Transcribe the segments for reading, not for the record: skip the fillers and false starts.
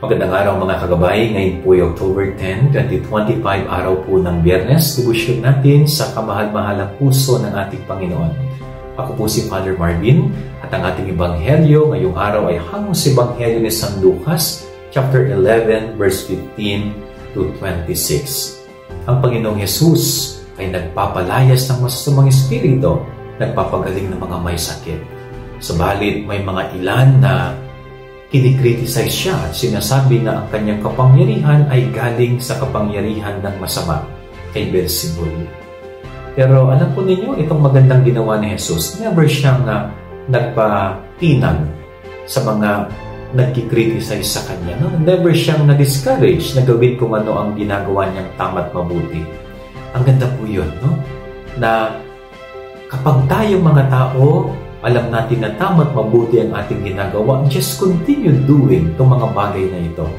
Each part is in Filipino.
Magandang araw mga kagabay. Ngayon po ay October 10, 2025, araw po ng Biyernes. Debosyon natin sa kamahal-mahalang puso ng ating Panginoon. Ako po si Father Marvin at ang ating Ebanghelyo ngayong araw ay hango sa Ebanghelyo ni San Lucas, chapter 11, verse 15 to 26. Ang Panginoong Jesus ay nagpapalayas ng masasamang espiritu, nagpapagaling ng mga may sakit. Subalit may mga ilan na kinikriticize siya at sinasabi na ang kanyang kapangyarihan ay galing sa kapangyarihan ng masama kay Beelzebul. Pero alam po ninyo, itong magandang ginawa ni Jesus, never siyang nagpatinag sa mga nagkikriticize sa kanya. No? Never siyang na-discourage na gawin kung ano ang ginagawa niyang tama't mabuti. Ang ganda po yun, no? Na kapag tayong mga tao, alam natin na tama't mabuti ang ating ginagawa, just continue doing itong mga bagay na ito.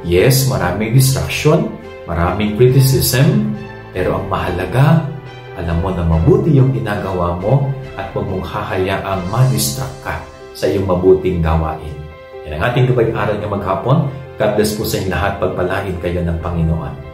Yes, maraming distraction, maraming criticism, pero ang mahalaga, alam mo na mabuti yung ginagawa mo at huwag mong hahayaang ma-distract ka sa iyong mabuting gawain. Yan ang ating gabay aral ng maghapon. God bless po sa inyong lahat. Pagpalain kayo ng Panginoon.